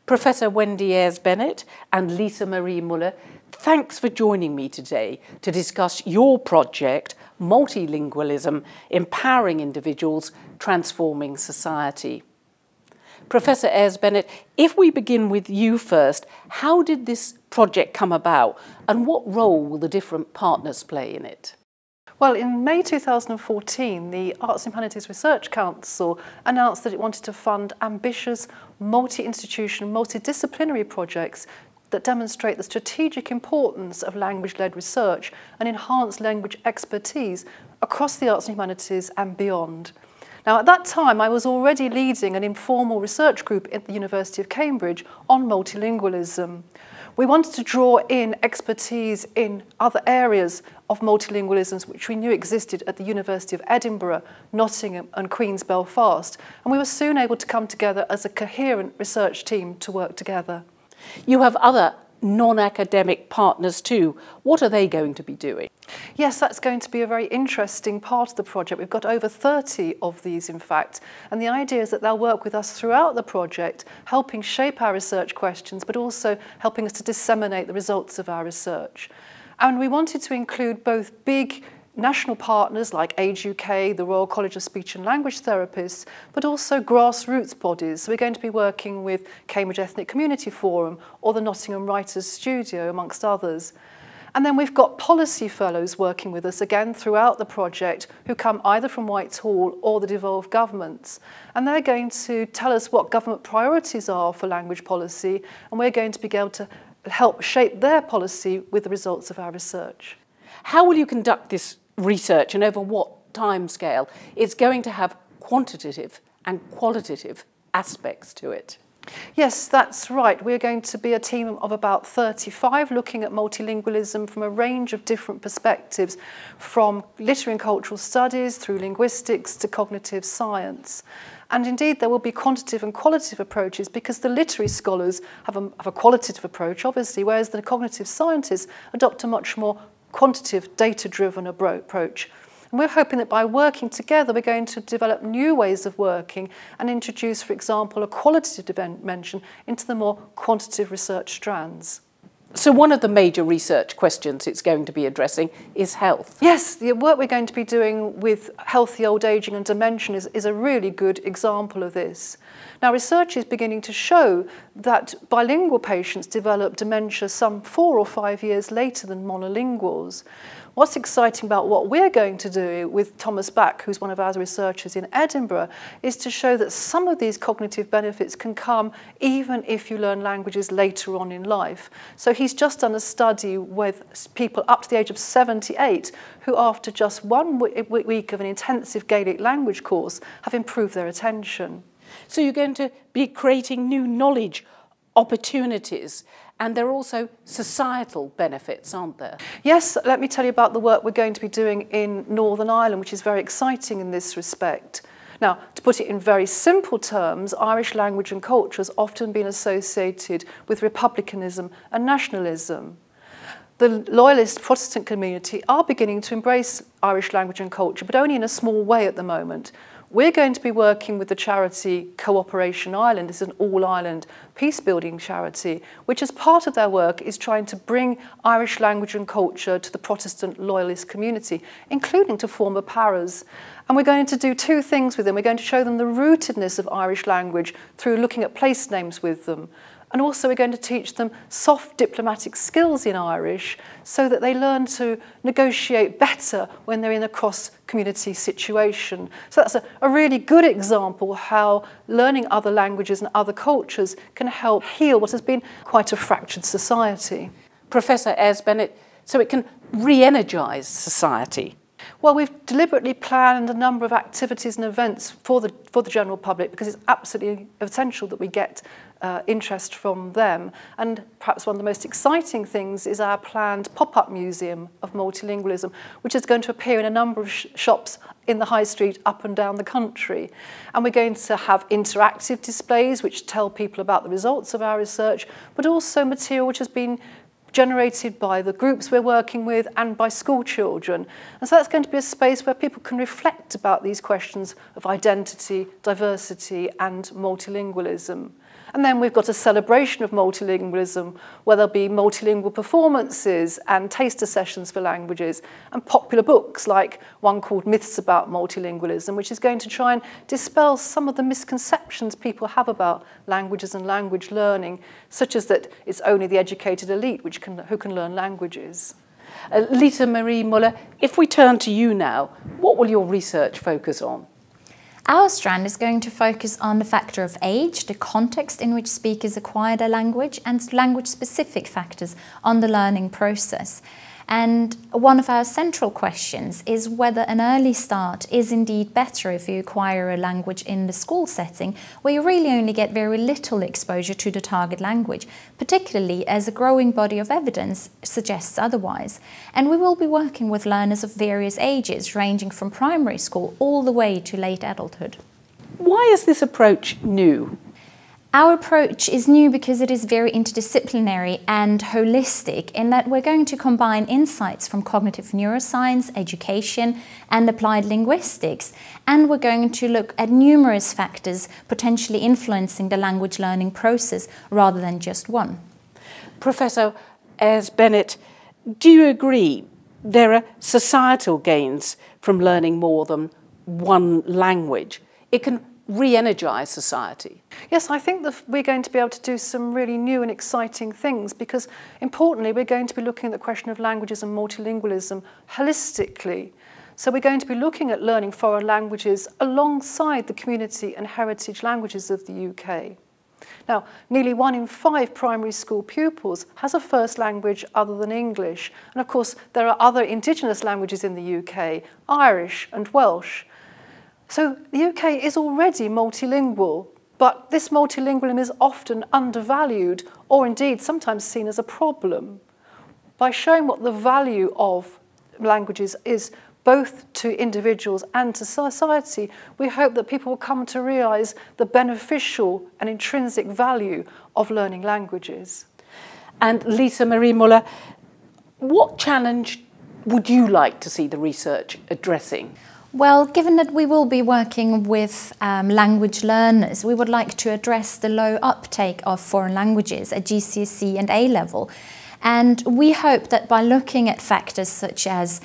Professor Wendy Ayres-Bennett and Lisa Marie Müller, thanks for joining me today to discuss your project, Multilingualism, Empowering Individuals, Transforming Society. Professor Ayres-Bennett, if we begin with you first, how did this project come about and what role will the different partners play in it? Well, in May 2014, the Arts and Humanities Research Council announced that it wanted to fund ambitious, multi-institution, multidisciplinary projects that demonstrate the strategic importance of language-led research and enhance language expertise across the arts and humanities and beyond. Now, at that time, I was already leading an informal research group at the University of Cambridge on multilingualism. We wanted to draw in expertise in other areas of multilingualism which we knew existed at the University of Edinburgh, Nottingham and Queen's Belfast, and we were soon able to come together as a coherent research team to work together. You have other non-academic partners too. What are they going to be doing? Yes, that's going to be a very interesting part of the project. We've got over 30 of these, in fact, and the idea is that they'll work with us throughout the project, helping shape our research questions, but also helping us to disseminate the results of our research. And we wanted to include both big national partners like Age UK, the Royal College of Speech and Language Therapists, but also grassroots bodies. So we're going to be working with Cambridge Ethnic Community Forum or the Nottingham Writers' Studio, amongst others. And then we've got policy fellows working with us again throughout the project who come either from Whitehall or the devolved governments. And they're going to tell us what government priorities are for language policy, and we're going to be able to help shape their policy with the results of our research. How will you conduct this research and over what timescale? It's going to have quantitative and qualitative aspects to it. Yes, that's right. We're going to be a team of about 35 looking at multilingualism from a range of different perspectives, from literary and cultural studies through linguistics to cognitive science. And indeed, there will be quantitative and qualitative approaches because the literary scholars have a qualitative approach, obviously, whereas the cognitive scientists adopt a much more quantitative, data-driven approach. And we're hoping that by working together, we're going to develop new ways of working and introduce, for example, a qualitative dimension into the more quantitative research strands. So one of the major research questions it's going to be addressing is health. Yes, the work we're going to be doing with healthy old ageing and dementia is a really good example of this. Now, research is beginning to show that bilingual patients develop dementia some 4 or 5 years later than monolinguals. What's exciting about what we're going to do with Thomas Back, who's one of our researchers in Edinburgh, is to show that some of these cognitive benefits can come even if you learn languages later on in life. So he's just done a study with people up to the age of 78 who, after just 1 week of an intensive Gaelic language course, have improved their attention. So you're going to be creating new knowledge opportunities, and there are also societal benefits, aren't there? Yes, let me tell you about the work we're going to be doing in Northern Ireland, which is very exciting in this respect. Now, to put it in very simple terms, Irish language and culture has often been associated with republicanism and nationalism. The loyalist Protestant community are beginning to embrace Irish language and culture, but only in a small way at the moment. We're going to be working with the charity Cooperation Ireland. This is an all-Ireland peace-building charity, which as part of their work is trying to bring Irish language and culture to the Protestant loyalist community, including to former paras. And we're going to do 2 things with them. We're going to show them the rootedness of Irish language through looking at place names with them. And also we're going to teach them soft diplomatic skills in Irish so that they learn to negotiate better when they're in a cross-community situation. So that's a really good example how learning other languages and other cultures can help heal what has been quite a fractured society. Professor Ayres-Bennett, so it can re-energise society. Well, we've deliberately planned a number of activities and events for the general public because it's absolutely essential that we get interest from them. And perhaps one of the most exciting things is our planned pop-up museum of multilingualism, which is going to appear in a number of shops in the high street up and down the country. And we're going to have interactive displays which tell people about the results of our research, but also material which has been generated by the groups we're working with and by school children. And so that's going to be a space where people can reflect about these questions of identity, diversity and multilingualism. And then we've got a celebration of multilingualism, where there'll be multilingual performances and taster sessions for languages, and popular books like one called Myths About Multilingualism, which is going to try and dispel some of the misconceptions people have about languages and language learning, such as that it's only the educated elite who can learn languages. Lisa Marie Müller, if we turn to you now, what will your research focus on? Our strand is going to focus on the factor of age, the context in which speakers acquire their language, and language-specific factors on the learning process. And one of our central questions is whether an early start is indeed better if you acquire a language in the school setting, where you really only get very little exposure to the target language, particularly as a growing body of evidence suggests otherwise. And we will be working with learners of various ages, ranging from primary school all the way to late adulthood. Why is this approach new? Our approach is new because it is very interdisciplinary and holistic, in that we're going to combine insights from cognitive neuroscience, education, and applied linguistics, and we're going to look at numerous factors potentially influencing the language learning process rather than just one. Professor Ayres-Bennett, do you agree there are societal gains from learning more than one language? It can re-energise society. Yes, I think that we're going to be able to do some really new and exciting things, because importantly we're going to be looking at the question of languages and multilingualism holistically. So we're going to be looking at learning foreign languages alongside the community and heritage languages of the UK. Now, nearly 1 in 5 primary school pupils has a first language other than English. And of course, there are other indigenous languages in the UK, Irish and Welsh. So the UK is already multilingual, but this multilingualism is often undervalued, or indeed sometimes seen as a problem. By showing what the value of languages is both to individuals and to society, we hope that people will come to realise the beneficial and intrinsic value of learning languages. And Lisa Marie Müller, what challenge would you like to see the research addressing? Well, given that we will be working with language learners, we would like to address the low uptake of foreign languages at GCSE and A-level. And we hope that by looking at factors such as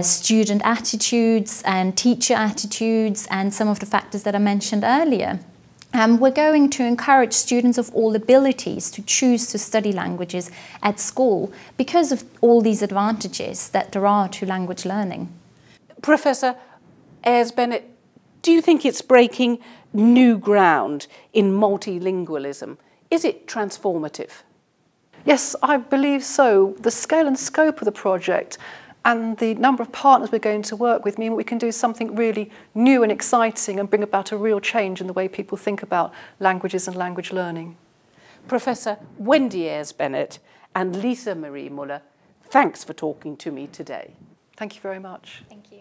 student attitudes and teacher attitudes and some of the factors that I mentioned earlier, we're going to encourage students of all abilities to choose to study languages at school because of all these advantages that there are to language learning. Professor Ayres-Bennett, do you think it's breaking new ground in multilingualism? Is it transformative? Yes, I believe so. The scale and scope of the project and the number of partners we're going to work with mean we can do something really new and exciting and bring about a real change in the way people think about languages and language learning. Professor Wendy Ayres-Bennett and Lisa Marie Müller, thanks for talking to me today. Thank you very much. Thank you.